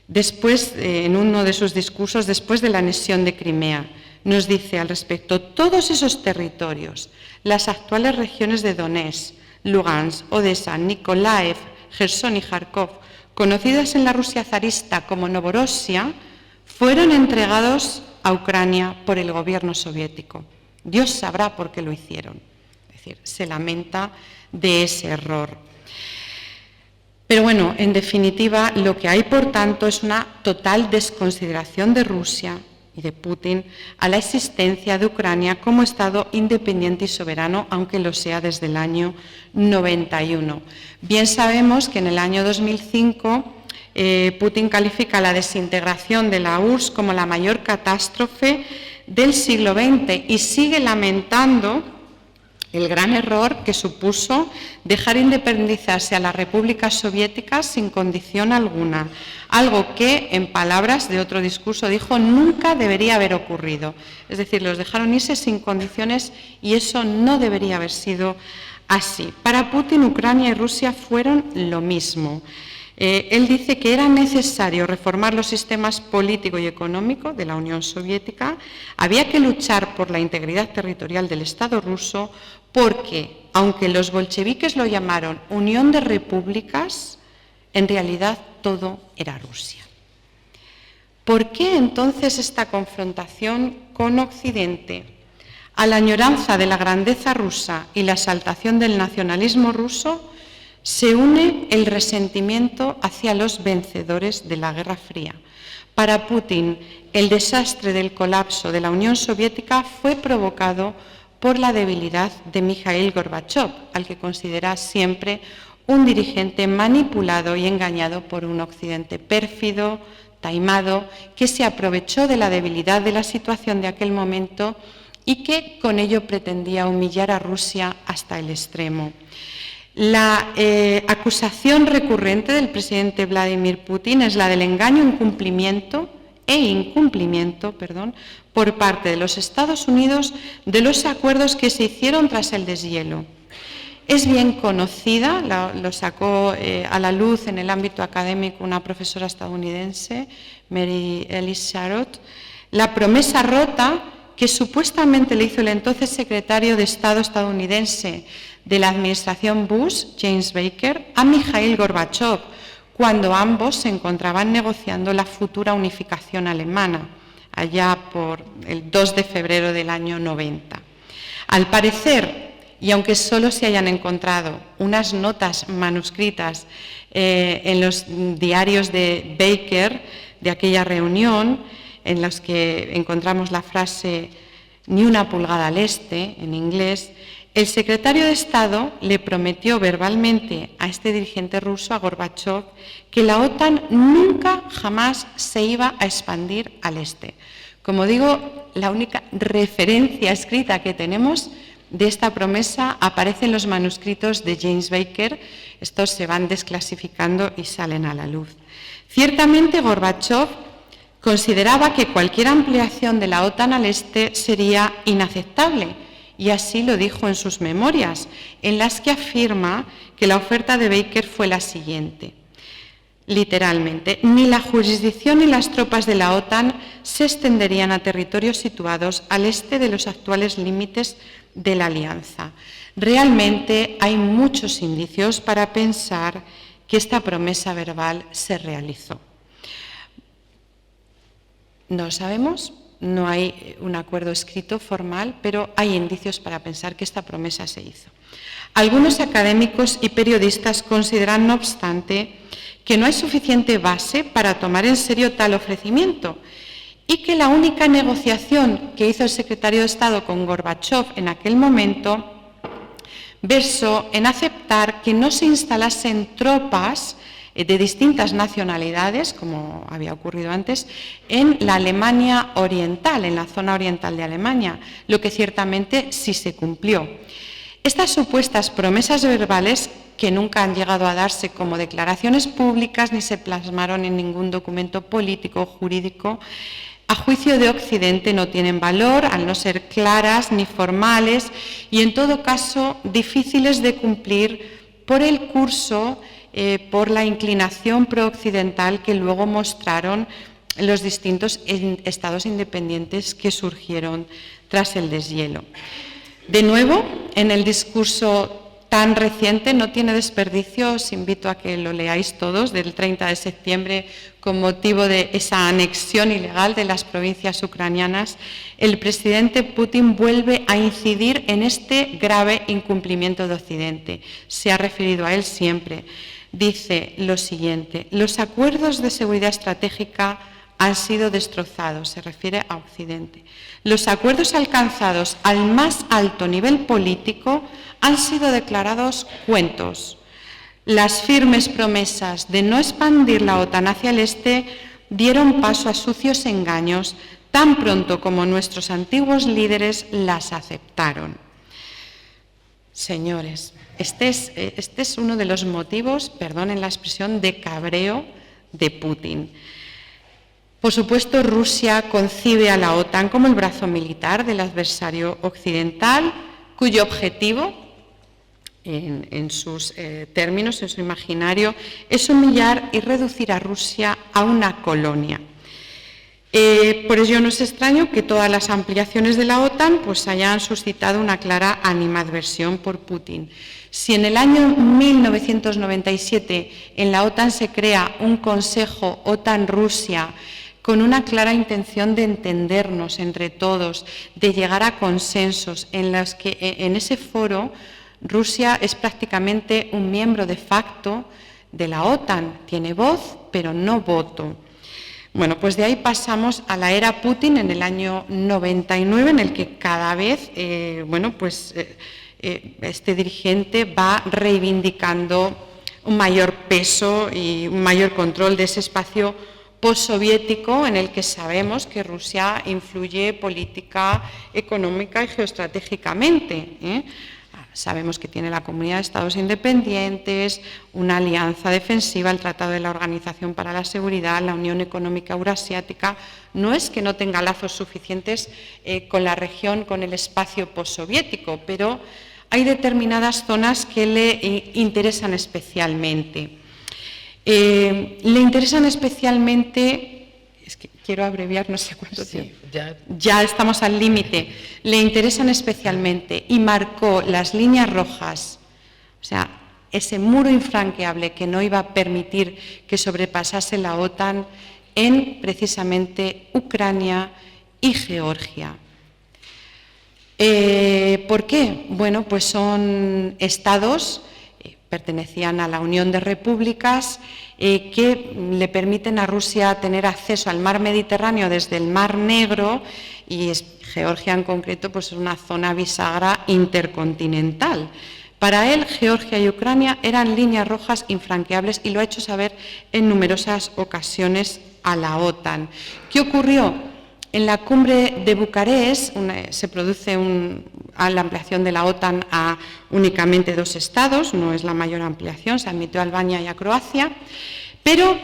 después, en uno de sus discursos, después de la anexión de Crimea. Nos dice al respecto: todos esos territorios, las actuales regiones de Donetsk, Lugansk, Odessa, Nikolaev, Jersón y Kharkov, conocidas en la Rusia zarista como Novorossiya, fueron entregados a Ucrania por el gobierno soviético. Dios sabrá por qué lo hicieron. Es decir, se lamenta de ese error. Pero bueno, en definitiva, lo que hay, por tanto, es una total desconsideración de Rusia y de Putin a la existencia de Ucrania como Estado independiente y soberano, aunque lo sea desde el año 91. Bien sabemos que en el año 2005 Putin califica la desintegración de la URSS como la mayor catástrofe del siglo XX y sigue lamentando el gran error que supuso dejar independizarse a las repúblicas soviéticas sin condición alguna, algo que, en palabras de otro discurso, dijo nunca debería haber ocurrido. Es decir, los dejaron irse sin condiciones y eso no debería haber sido así. Para Putin, Ucrania y Rusia fueron lo mismo. Él dice que era necesario reformar los sistemas político y económico de la Unión Soviética, había que luchar por la integridad territorial del Estado ruso, porque, aunque los bolcheviques lo llamaron Unión de Repúblicas, en realidad todo era Rusia. ¿Por qué entonces esta confrontación con Occidente? A la añoranza de la grandeza rusa y la exaltación del nacionalismo ruso se une el resentimiento hacia los vencedores de la Guerra Fría. Para Putin, el desastre del colapso de la Unión Soviética fue provocado por la debilidad de Mikhail Gorbachev, al que considera siempre un dirigente manipulado y engañado por un Occidente pérfido, taimado, que se aprovechó de la debilidad de la situación de aquel momento y que con ello pretendía humillar a Rusia hasta el extremo. La acusación recurrente del presidente Vladimir Putin es la del engaño e incumplimiento por parte de los Estados Unidos de los acuerdos que se hicieron tras el deshielo. Es bien conocida, lo sacó a la luz en el ámbito académico una profesora estadounidense, Mary Ellis Sharot, la promesa rota que supuestamente le hizo el entonces secretario de Estado estadounidense de la administración Bush, James Baker, a Mikhail Gorbachev, cuando ambos se encontraban negociando la futura unificación alemana, allá por el 2 de febrero del año 90. Al parecer, y aunque solo se hayan encontrado unas notas manuscritas en los diarios de Baker de aquella reunión, en los que encontramos la frase «ni una pulgada al este» en inglés, el secretario de Estado le prometió verbalmente a este dirigente ruso, a Gorbachev, que la OTAN nunca jamás se iba a expandir al este. Como digo, la única referencia escrita que tenemos de esta promesa aparece en los manuscritos de James Baker. Estos se van desclasificando y salen a la luz. Ciertamente, Gorbachev consideraba que cualquier ampliación de la OTAN al este sería inaceptable, y así lo dijo en sus memorias, en las que afirma que la oferta de Baker fue la siguiente, literalmente: ni la jurisdicción ni las tropas de la OTAN se extenderían a territorios situados al este de los actuales límites de la alianza. Realmente hay muchos indicios para pensar que esta promesa verbal se realizó. No lo sabemos. No hay un acuerdo escrito formal, pero hay indicios para pensar que esta promesa se hizo. Algunos académicos y periodistas consideran, no obstante, que no hay suficiente base para tomar en serio tal ofrecimiento y que la única negociación que hizo el secretario de Estado con Gorbachev en aquel momento versó en aceptar que no se instalasen tropas de distintas nacionalidades, como había ocurrido antes, en la Alemania oriental, en la zona oriental de Alemania, lo que ciertamente sí se cumplió. Estas supuestas promesas verbales, que nunca han llegado a darse como declaraciones públicas ni se plasmaron en ningún documento político o jurídico, a juicio de Occidente no tienen valor, al no ser claras ni formales y, en todo caso, difíciles de cumplir por el curso, por la inclinación pro-occidental que luego mostraron los distintos estados independientes que surgieron tras el deshielo. De nuevo, en el discurso tan reciente, no tiene desperdicio, os invito a que lo leáis todos, del 30 de septiembre, con motivo de esa anexión ilegal de las provincias ucranianas, el presidente Putin vuelve a incidir en este grave incumplimiento de Occidente. Se ha referido a él siempre. Dice lo siguiente: los acuerdos de seguridad estratégica han sido destrozados, se refiere a Occidente. Los acuerdos alcanzados al más alto nivel político han sido declarados cuentos. Las firmes promesas de no expandir la OTAN hacia el este dieron paso a sucios engaños tan pronto como nuestros antiguos líderes las aceptaron. Señores, este es uno de los motivos, perdonen la expresión, de cabreo de Putin. Por supuesto, Rusia concibe a la OTAN como el brazo militar del adversario occidental, cuyo objetivo, en sus términos, en su imaginario, es humillar y reducir a Rusia a una colonia. Por ello no es extraño que todas las ampliaciones de la OTAN pues, hayan suscitado una clara animadversión por Putin. Si en el año 1997 en la OTAN se crea un Consejo OTAN-Rusia con una clara intención de entendernos entre todos, de llegar a consensos en los que en ese foro Rusia es prácticamente un miembro de facto de la OTAN, tiene voz pero no voto. Bueno, pues de ahí pasamos a la era Putin en el año 99, en el que cada vez, este dirigente va reivindicando un mayor peso y un mayor control de ese espacio postsoviético en el que sabemos que Rusia influye política, económica y geoestratégicamente, Sabemos que tiene la Comunidad de Estados Independientes, una alianza defensiva, el Tratado de la Organización para la Seguridad, la Unión Económica Eurasiática. No es que no tenga lazos suficientes con la región, con el espacio postsoviético, pero hay determinadas zonas que le interesan especialmente. Le interesan especialmente... Es que quiero abreviar, no sé cuánto tiempo. Ya estamos al límite. Le interesan especialmente y marcó las líneas rojas, o sea, ese muro infranqueable que no iba a permitir que sobrepasase la OTAN en precisamente Ucrania y Georgia. ¿Por qué? Bueno, pues son estados, pertenecían a la Unión de Repúblicas, que le permiten a Rusia tener acceso al mar Mediterráneo desde el Mar Negro, y Georgia en concreto pues es una zona bisagra intercontinental. Para él, Georgia y Ucrania eran líneas rojas infranqueables y lo ha hecho saber en numerosas ocasiones a la OTAN. ¿Qué ocurrió? En la cumbre de Bucarest se produce la ampliación de la OTAN a únicamente 2 estados, no es la mayor ampliación, se admitió a Albania y a Croacia, pero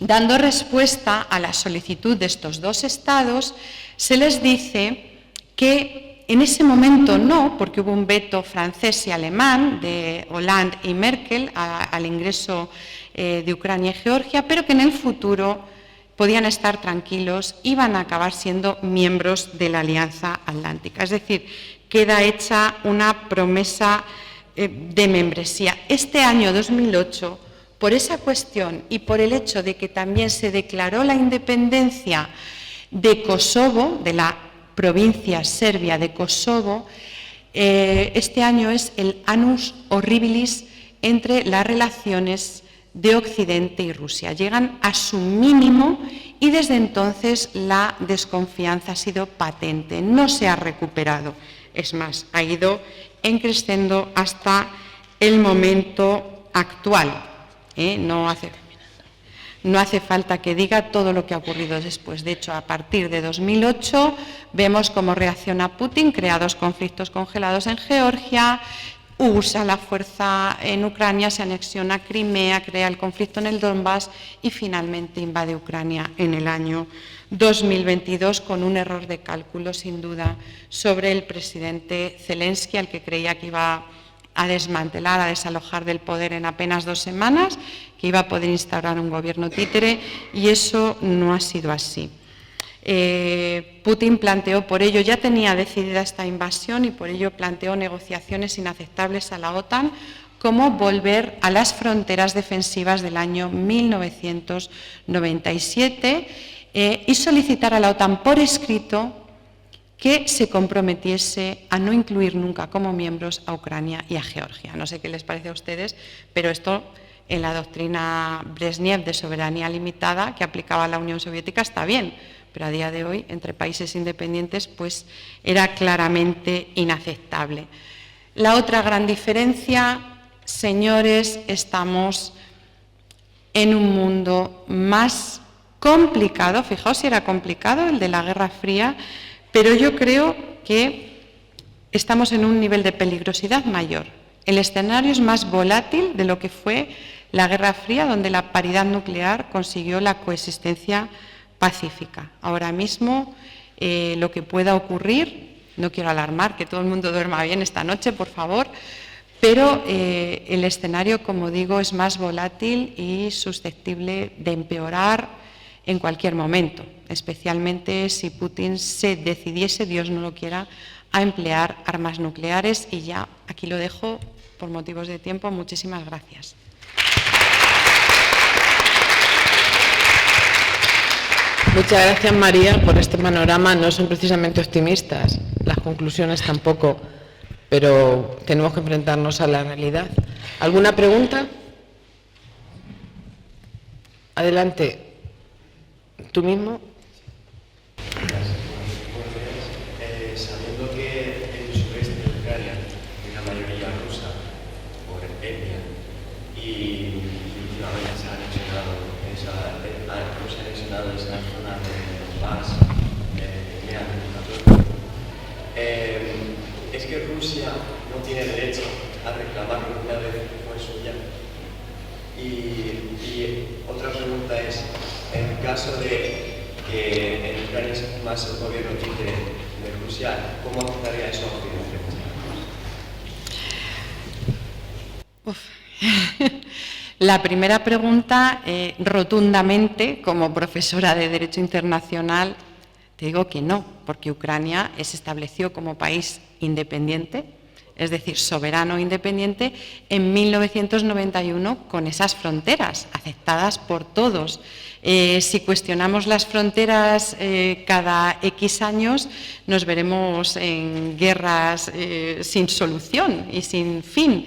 dando respuesta a la solicitud de estos 2 estados, se les dice que en ese momento no, porque hubo un veto francés y alemán de Hollande y Merkel al ingreso de Ucrania y Georgia, pero que en el futuro podían estar tranquilos, iban a acabar siendo miembros de la Alianza Atlántica. Es decir, queda hecha una promesa de membresía. Este año 2008, por esa cuestión y por el hecho de que también se declaró la independencia de Kosovo, de la provincia serbia de Kosovo, este año es el annus horribilis entre las relaciones de Occidente y Rusia. Llegan a su mínimo y desde entonces la desconfianza ha sido patente, no se ha recuperado. Es más, ha ido creciendo hasta el momento actual. No hace falta que diga todo lo que ha ocurrido después. De hecho, a partir de 2008 vemos cómo reacciona Putin, crea 2 conflictos congelados en Georgia, usa la fuerza en Ucrania, se anexiona Crimea, crea el conflicto en el Donbass y finalmente invade Ucrania en el año 2022 con un error de cálculo, sin duda, sobre el presidente Zelensky, al que creía que iba a desmantelar, a desalojar del poder en apenas 2 semanas, que iba a poder instaurar un gobierno títere, y eso no ha sido así. Putin planteó, por ello ya tenía decidida esta invasión y por ello planteó negociaciones inaceptables a la OTAN, como volver a las fronteras defensivas del año 1997 y solicitar a la OTAN por escrito que se comprometiese a no incluir nunca como miembros a Ucrania y a Georgia. No sé qué les parece a ustedes, pero esto en la doctrina Brezhnev de soberanía limitada que aplicaba la Unión Soviética está bien, pero a día de hoy, entre países independientes, pues era claramente inaceptable. La otra gran diferencia, señores, estamos en un mundo más complicado, fijaos si era complicado el de la Guerra Fría, pero yo creo que estamos en un nivel de peligrosidad mayor. El escenario es más volátil de lo que fue la Guerra Fría, donde la paridad nuclear consiguió la coexistencia pacífica. Ahora mismo lo que pueda ocurrir, no quiero alarmar, que todo el mundo duerma bien esta noche, por favor, pero el escenario, como digo, es más volátil y susceptible de empeorar en cualquier momento, especialmente si Putin se decidiese, Dios no lo quiera, a emplear armas nucleares. Y ya aquí lo dejo por motivos de tiempo. Muchísimas gracias. Muchas gracias, María, por este panorama. No son precisamente optimistas, las conclusiones tampoco, pero tenemos que enfrentarnos a la realidad. ¿Alguna pregunta? Adelante. ¿Tú mismo? Sabiendo que en el sureste de Ucrania hay una mayoría rusa por etnia y últimamente se ha anexionado Rusia ha anexionado esa zona de Donbass, Crimea, es que Rusia no tiene derecho a reclamarlo una vez que fue suya. Y otra pregunta es, en el caso de que en Ucrania se formase un gobierno títere de Rusia, ¿cómo afectaría eso a Occidente? La primera pregunta, rotundamente, como profesora de Derecho Internacional, te digo que no, porque Ucrania se estableció como país independiente, es decir, soberano independiente, en 1991 con esas fronteras aceptadas por todos. Si cuestionamos las fronteras cada X años, nos veremos en guerras sin solución y sin fin.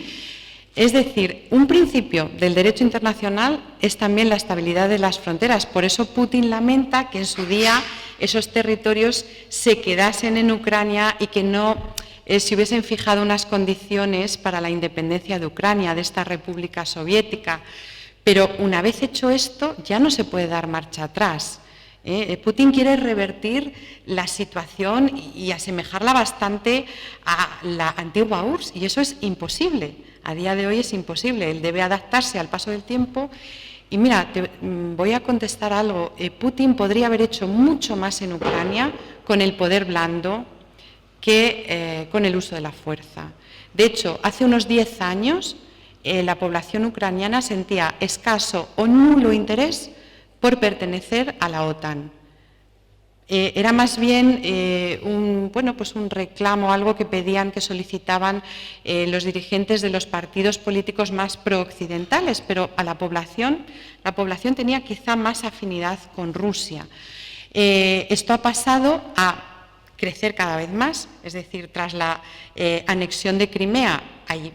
Es decir, un principio del derecho internacional es también la estabilidad de las fronteras. Por eso Putin lamenta que en su día esos territorios se quedasen en Ucrania y que no se hubiesen fijado unas condiciones para la independencia de Ucrania, de esta república soviética. Pero una vez hecho esto, ya no se puede dar marcha atrás. Putin quiere revertir la situación y asemejarla bastante a la antigua URSS, y eso es imposible. A día de hoy es imposible. Él debe adaptarse al paso del tiempo. Y mira, te voy a contestar algo. Putin podría haber hecho mucho más en Ucrania con el poder blando que con el uso de la fuerza. De hecho, hace unos 10 años la población ucraniana sentía escaso o nulo interés por pertenecer a la OTAN. Era más bien un reclamo, algo que pedían, que solicitaban los dirigentes de los partidos políticos más prooccidentales, pero a la población tenía quizá más afinidad con Rusia. Esto ha pasado a crecer cada vez más, es decir, tras la anexión de Crimea hay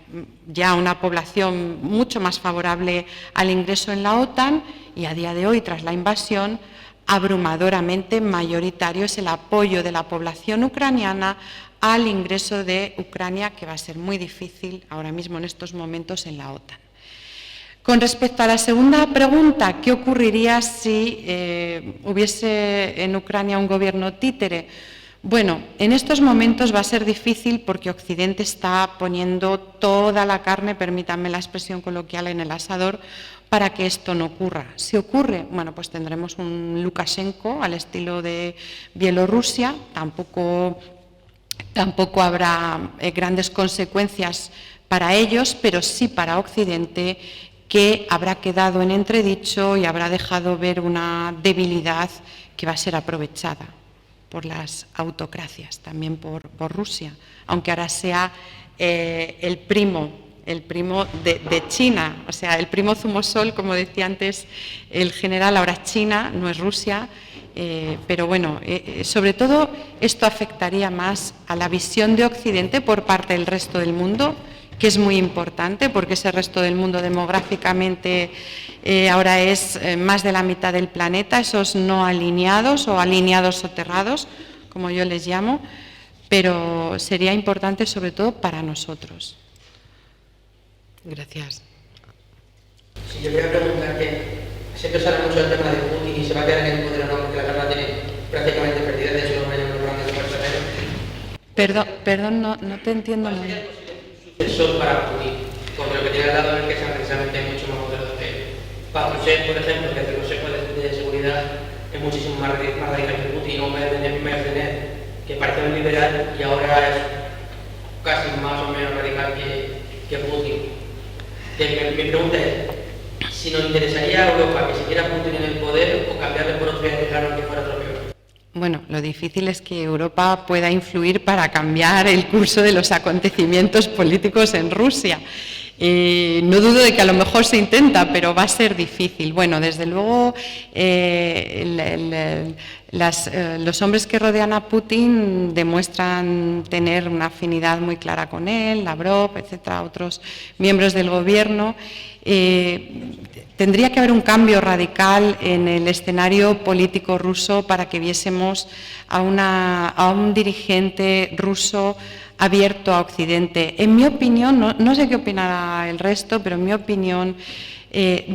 ya una población mucho más favorable al ingreso en la OTAN, y a día de hoy, tras la invasión, abrumadoramente mayoritario es el apoyo de la población ucraniana al ingreso de Ucrania, que va a ser muy difícil ahora mismo en estos momentos en la OTAN. Con respecto a la segunda pregunta, ¿qué ocurriría si hubiese en Ucrania un gobierno títere? Bueno, en estos momentos va a ser difícil porque Occidente está poniendo toda la carne, permítanme la expresión coloquial, en el asador para que esto no ocurra. Si ocurre, bueno, pues tendremos un Lukashenko al estilo de Bielorrusia, tampoco habrá grandes consecuencias para ellos, pero sí para Occidente, que habrá quedado en entredicho y habrá dejado ver una debilidad que va a ser aprovechada por las autocracias, también por Rusia, aunque ahora sea el primo de China, o sea, el primo zumosol, como decía antes el general, ahora es China, no es Rusia, pero bueno, sobre todo esto afectaría más a la visión de Occidente por parte del resto del mundo, que es muy importante porque ese resto del mundo demográficamente ahora es más de la mitad del planeta, esos no alineados o alineados soterrados, como yo les llamo, pero sería importante sobre todo para nosotros. Gracias. Sí, yo quería preguntar que siempre se habla mucho del tema de Putin y se va a quedar en el poder o no, porque la guerra tiene prácticamente perdida, de hecho no hay un programa de fuerza. Perdón, no te entiendo muy bien. Sucesor para Putin, porque lo que tiene al lado es que sean precisamente mucho más poderosos que Patrushev, por ejemplo, que es el Consejo de Seguridad, es muchísimo más radical que Putin, o Medvedev, que parecía un liberal y ahora es casi más o menos radical que Putin. Mi pregunta es, si nos interesaría a Europa que siguiera Putin en el poder o cambiarle por otro y dejarlo que fuera otro peor. Bueno, lo difícil es que Europa pueda influir para cambiar el curso de los acontecimientos políticos en Rusia. No dudo de que a lo mejor se intenta, pero va a ser difícil. Bueno, desde luego, los hombres que rodean a Putin demuestran tener una afinidad muy clara con él, Lavrov, etcétera, otros miembros del gobierno. Tendría que haber un cambio radical en el escenario político ruso para que viésemos a un dirigente ruso abierto a Occidente. En mi opinión, no sé qué opinará el resto, pero en mi opinión,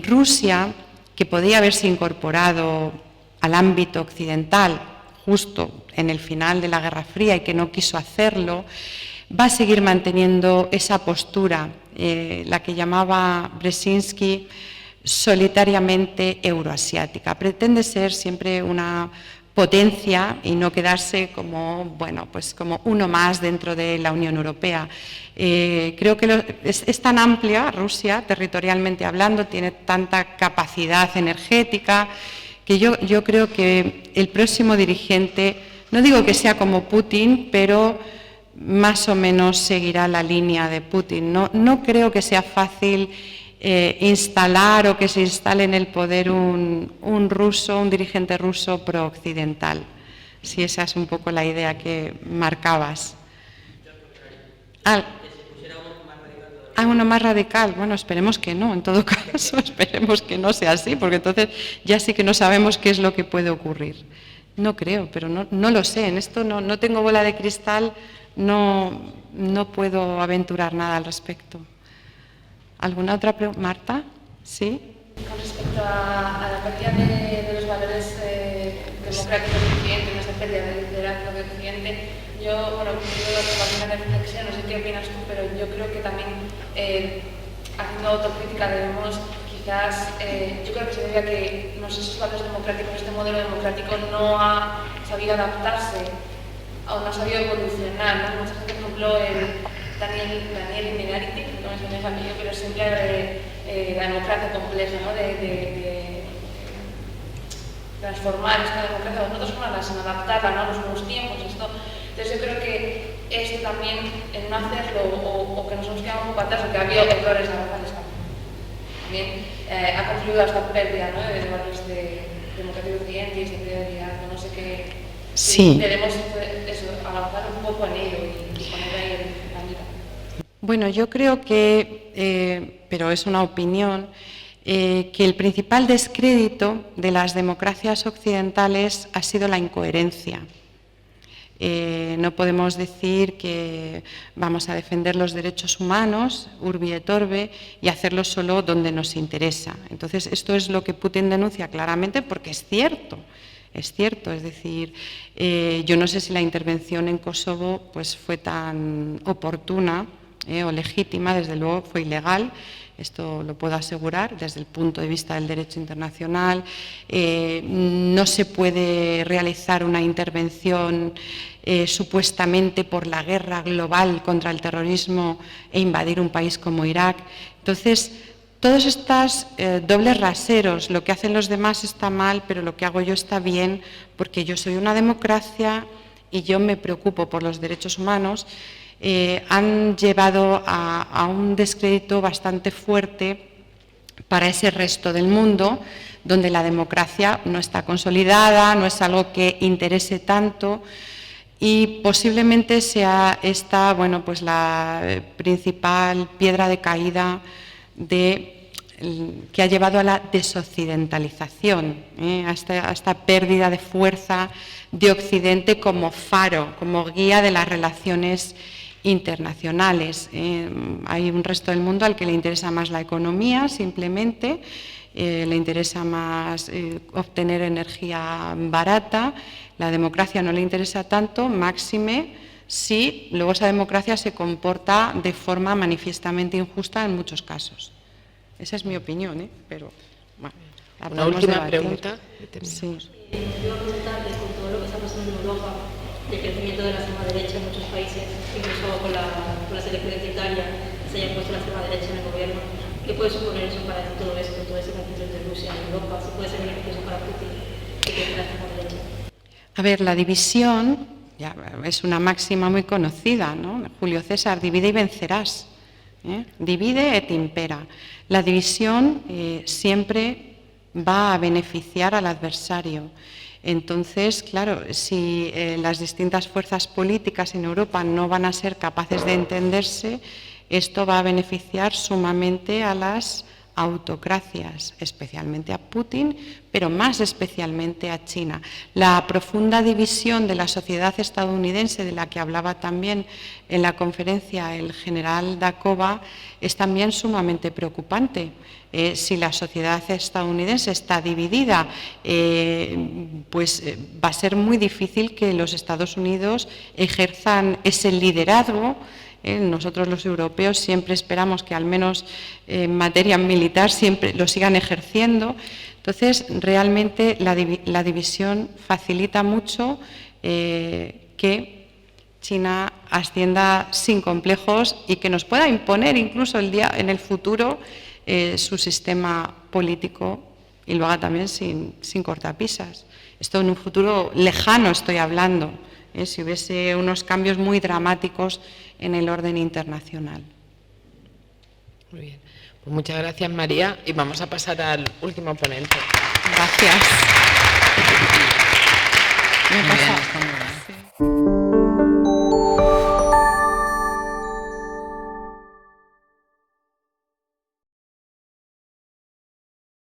Rusia, que podía haberse incorporado al ámbito occidental justo en el final de la Guerra Fría y que no quiso hacerlo, va a seguir manteniendo esa postura, la que llamaba Brzezinski solitariamente euroasiática. Pretende ser siempre una potencia y no quedarse como, bueno, pues como uno más dentro de la Unión Europea. Creo que es tan amplia Rusia, territorialmente hablando, tiene tanta capacidad energética, que yo creo que el próximo dirigente, no digo que sea como Putin, pero más o menos seguirá la línea de Putin. No creo que sea fácil instalar o que se instale en el poder un dirigente ruso pro-occidental. Si esa es un poco la idea que marcabas. Uno más radical. Bueno, esperemos que no, en todo caso, esperemos que no sea así, porque entonces ya sí que no sabemos qué es lo que puede ocurrir. No creo, pero no lo sé. En esto no tengo bola de cristal, no puedo aventurar nada al respecto. ¿Alguna otra pregunta? ¿Marta? ¿Sí? Con respecto a la pérdida de los valores democráticos de Occidente, esa pérdida de liderazgo de Occidente, yo tengo una reflexión, no sé qué opinas tú, pero yo creo que también, haciendo autocrítica, debemos quizás, yo creo que se debe a que esos valores democráticos, este modelo democrático no ha sabido adaptarse o no ha sabido evolucionar, ¿no? Mucha gente, por ejemplo, Daniel Innerarity, no es mi amigo, pero siempre la democracia compleja, ¿no? de transformar esta democracia de otras formas, sin adaptarla, ¿no? A los nuevos tiempos. Entonces yo creo que esto también, en no hacerlo, o que nos hemos quedado un poco atrás, o que ha habido errores garrafales también, ha contribuido a esta pérdida, ¿no? de valores de democracia de Occidente y de liderazgo. No sé qué. Sí. Debemos avanzar un poco en ello y poner ahí la mira. Bueno, yo creo que, pero es una opinión, que el principal descrédito de las democracias occidentales ha sido la incoherencia. No podemos decir que vamos a defender los derechos humanos, urbi et orbi, y hacerlo solo donde nos interesa. Entonces, esto es lo que Putin denuncia claramente porque es cierto. Es cierto, es decir, yo no sé si la intervención en Kosovo pues, fue tan oportuna o legítima, desde luego fue ilegal, esto lo puedo asegurar desde el punto de vista del derecho internacional. No se puede realizar una intervención supuestamente por la guerra global contra el terrorismo e invadir un país como Irak. Entonces, todos estos dobles raseros, lo que hacen los demás está mal, pero lo que hago yo está bien, porque yo soy una democracia y yo me preocupo por los derechos humanos, han llevado a un descrédito bastante fuerte para ese resto del mundo, donde la democracia no está consolidada, no es algo que interese tanto, y posiblemente sea esta, bueno, pues la principal piedra de caída que ha llevado a la desoccidentalización, a esta pérdida de fuerza de Occidente como faro, como guía de las relaciones internacionales. Hay un resto del mundo al que le interesa más la economía, simplemente, le interesa más obtener energía barata, la democracia no le interesa tanto, máxime si luego esa democracia se comporta de forma manifiestamente injusta en muchos casos. Esa es mi opinión, pero bueno, una última pregunta. Sí. Yo a preguntarle con todo lo que está pasando en Europa, el crecimiento de la extrema derecha en muchos países, incluso con las elecciones de Italia, se haya puesto la extrema derecha en el gobierno. ¿Qué puede suponer eso para todo esto, todo ese conflicto entre Rusia y Europa? ¿Si puede ser beneficioso para Putin que crezca la extrema derecha? A ver, la división ya es una máxima muy conocida, ¿no? Julio César, divide y vencerás. Divide et impera. La división siempre va a beneficiar al adversario. Entonces, claro, si las distintas fuerzas políticas en Europa no van a ser capaces de entenderse, esto va a beneficiar sumamente a las autocracias, especialmente a Putin, pero más especialmente a China. La profunda división de la sociedad estadounidense, de la que hablaba también en la conferencia el general Dacova, es también sumamente preocupante. Si la sociedad estadounidense está dividida, pues va a ser muy difícil que los Estados Unidos ejerzan ese liderazgo. Nosotros los europeos siempre esperamos que al menos en materia militar siempre lo sigan ejerciendo. Entonces, realmente la división facilita mucho que China ascienda sin complejos y que nos pueda imponer incluso en el futuro su sistema político y lo haga también sin cortapisas. Esto en un futuro lejano estoy hablando, si hubiese unos cambios muy dramáticos en el orden internacional. Muy bien. Pues muchas gracias, María, y vamos a pasar al último ponente. Gracias.